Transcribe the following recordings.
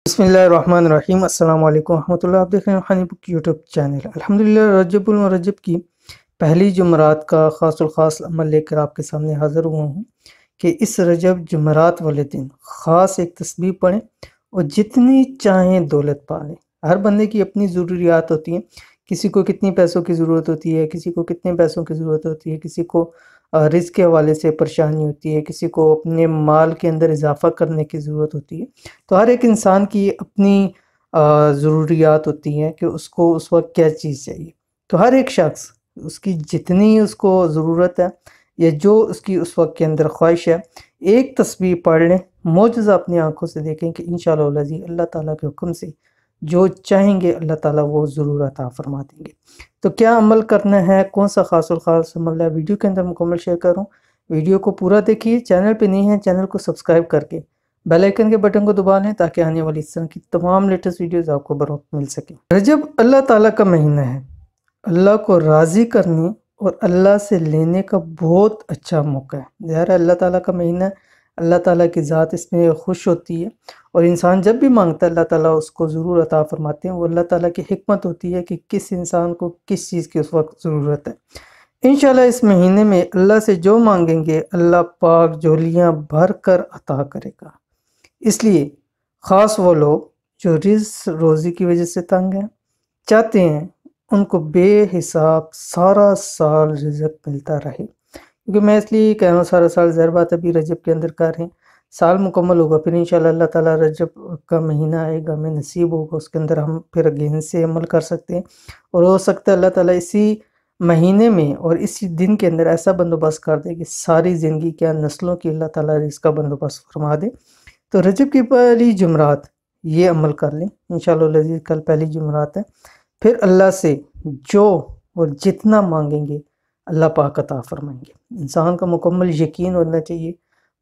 بسم اللہ الرحمن الرحیم۔ السلام علیکم ورحمۃ اللہ۔ آپ دیکھ رہے ہیں ہانی بک یوٹیوب چینل۔ الحمدللہ رجب المرجب کی پہلی جمعرات کا خاص الخاص عمل لے کر آپ کے سامنے حاضر ہوا ہوں کہ اس رجب جمعرات والے دن خاص ایک تسبیح پڑھیں اور جتنی چاہیں دولت پا لیں۔ ہر بندے کی اپنی ضروریات ہوتی ہیں، کسی کو کتنی پیسوں کی ضرورت ہوتی ہے، کسی کو کتنے پیسوں کی ضرورت ہوتی ہے، کسی کو رزق کے حوالے سے پریشانی ہوتی ہے، کسی کو اپنے مال کے اندر اضافہ کرنے کی ضرورت ہوتی ہے۔ تو ہر ایک انسان کی اپنی ضروریات ہوتی ہیں کہ اس کو اس وقت کیا چیز چاہیے۔ تو ہر ایک شخص اس کی جتنی اس کو ضرورت ہے یا جو اس کی اس وقت کے اندر خواہش ہے، ایک تسبیح پڑھ لیں، معجزہ اپنی آنکھوں سے دیکھیں کہ انشاءاللہ اللہ تعالیٰ کے حکم سے جو چاہیں گے اللہ تعالیٰ وہ ضرور عطا فرما دیں گے۔ تو کیا عمل کرنا ہے، کون سا خاص الخاص عمل ہے، ویڈیو کے اندر مکمل شیئر کروں۔ ویڈیو کو پورا دیکھیے، چینل پہ نہیں ہے چینل کو سبسکرائب کر کے بیل آئیکن کے بٹن کو دبا لیں تاکہ آنے والی اس طرح کی تمام لیٹسٹ ویڈیوز آپ کو بروقت مل سکیں۔ رجب اللہ تعالیٰ کا مہینہ ہے، اللہ کو راضی کرنے اور اللہ سے لینے کا بہت اچھا موقع ہے۔ ظاہر ہے اللہ تعالیٰ کا مہینہ ہے، اللہ تعالیٰ کی ذات اس میں خوش ہوتی ہے اور انسان جب بھی مانگتا ہے اللہ تعالیٰ اس کو ضرور عطا فرماتے ہیں۔ وہ اللہ تعالیٰ کی حکمت ہوتی ہے کہ کس انسان کو کس چیز کی اس وقت ضرورت ہے۔ انشاءاللہ اس مہینے میں اللہ سے جو مانگیں گے اللہ پاک جھولیاں بھر کر عطا کرے گا۔ اس لیے خاص وہ لوگ جو رزق روزی کی وجہ سے تنگ ہیں، چاہتے ہیں ان کو بے حساب سارا سال رزق ملتا رہے، کیونکہ میں اس لیے کہہ رہا ہوں سارا سال، ظاہر بات ابھی رجب کے اندر کر رہے ہیں، سال مکمل ہوگا پھر انشاءاللہ اللہ تعالیٰ رجب کا مہینہ آئے گا، ہمیں نصیب ہوگا، اس کے اندر ہم پھر اگین سے عمل کر سکتے ہیں، اور ہو سکتا ہے اللہ تعالیٰ اسی مہینے میں اور اسی دن کے اندر ایسا بندوبست کر دے کہ ساری زندگی کیا نسلوں کی اللہ تعالیٰ رزق کا بندوبست فرما دے۔ تو رجب کی پہلی جمعرات یہ عمل کر لیں انشاءاللہ العزیز، کل پہلی جمعرات ہے، پھر اللہ سے جو اور جتنا مانگیں گے اللہ پاک عطا فرمائیں گے۔ انسان کا مکمل یقین ہونا چاہیے،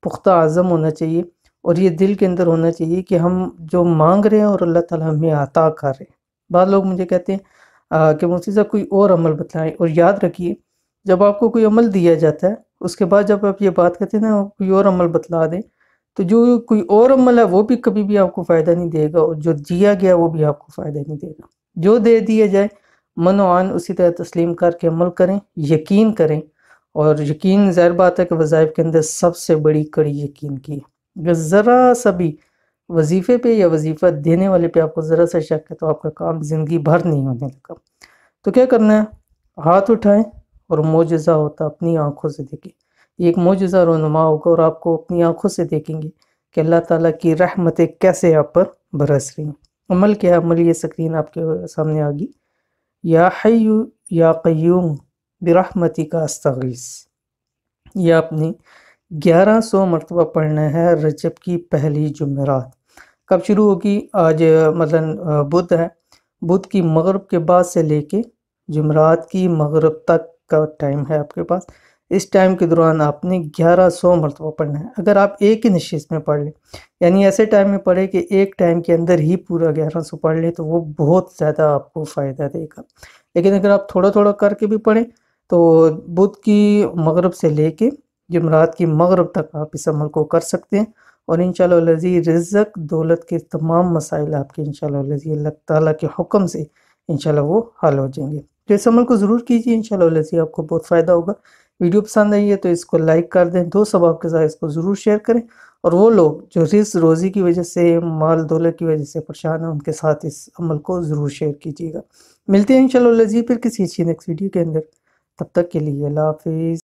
پختہ عزم ہونا چاہیے، اور یہ دل کے اندر ہونا چاہیے کہ ہم جو مانگ رہے ہیں اور اللہ تعالیٰ ہمیں عطا کر رہے ہیں۔ بعض لوگ مجھے کہتے ہیں کہ مفتی صاحب کوئی اور عمل بتلائیں، اور یاد رکھیے جب آپ کو کوئی عمل دیا جاتا ہے اس کے بعد جب آپ یہ بات کہتے ہیں نا کوئی اور عمل بتلا دیں، تو جو کوئی اور عمل ہے وہ بھی کبھی بھی آپ کو فائدہ نہیں دے گا، اور جو دیا گیا وہ بھی آپ کو فائدہ نہیں دے گا۔ جو دے دیا جائے من و عن اسی طرح تسلیم کر کے عمل کریں، یقین کریں، اور یقین ظاہر بات ہے کہ وظائف کے اندر سب سے بڑی کڑی یقین کی ہے۔ اگر ذرا سا بھی وظیفے پہ یا وظیفہ دینے والے پہ آپ کو ذرا سا شک ہے تو آپ کا کام زندگی بھر نہیں ہونے لگا۔ تو کیا کرنا ہے، ہاتھ اٹھائیں اور معجزہ ہوتا اپنی آنکھوں سے دیکھیں، یہ ایک معجزہ رونما ہوگا اور آپ کو اپنی آنکھوں سے دیکھیں گے کہ اللہ تعالیٰ کی رحمتیں کیسے آپ پر برس رہی ہیں۔ عمل کیا ہے، عمل یہ سکرین آپ کے سامنے آ گئی، یا حی یا قیوم برحمتک استغیث، یہ آپ نے 1100 مرتبہ پڑھنا ہے رجب کی پہلی جمعرات۔ کب شروع ہوگی؟ آج مثلا بدھ ہے، بدھ کی مغرب کے بعد سے لے کے جمعرات کی مغرب تک کا ٹائم ہے آپ کے پاس، اس ٹائم کے دوران آپ نے 1100 مرتبہ پڑھنا ہے۔ اگر آپ ایک ہی نشست میں پڑھ لیں، یعنی ایسے ٹائم میں پڑھیں کہ ایک ٹائم کے اندر ہی پورا 1100 پڑھ لیں، تو وہ بہت زیادہ آپ کو فائدہ دے گا۔ لیکن اگر آپ تھوڑا تھوڑا کر کے بھی پڑھیں تو بدھ کی مغرب سے لے کے جمعرات کی مغرب تک آپ اس عمل کو کر سکتے ہیں، اور انشاءاللہ العزیز رزق دولت کے تمام مسائل آپ کے انشاءاللہ العزیز اللہ تعالیٰ کے حکم سے انشاءاللہ وہ حل ہو جائیں گے۔ تو اس عمل کو ضرور کیجیے، انشاءاللہ العزیز آپ کو بہت فائدہ ہوگا۔ ویڈیو پسند آئی ہے تو اس کو لائک کر دیں، دوست احباب کے ساتھ اس کو ضرور شیئر کریں، اور وہ لوگ جو رزق روزی کی وجہ سے، مال دولت کی وجہ سے پریشان ہیں، ان کے ساتھ اس عمل کو ضرور شیئر کیجیے گا۔ ملتے ہیں انشاءاللہ العزیز پھر کسی اچھی نیکسٹ ویڈیو کے اندر، تب تک کے لیے اللہ حافظ۔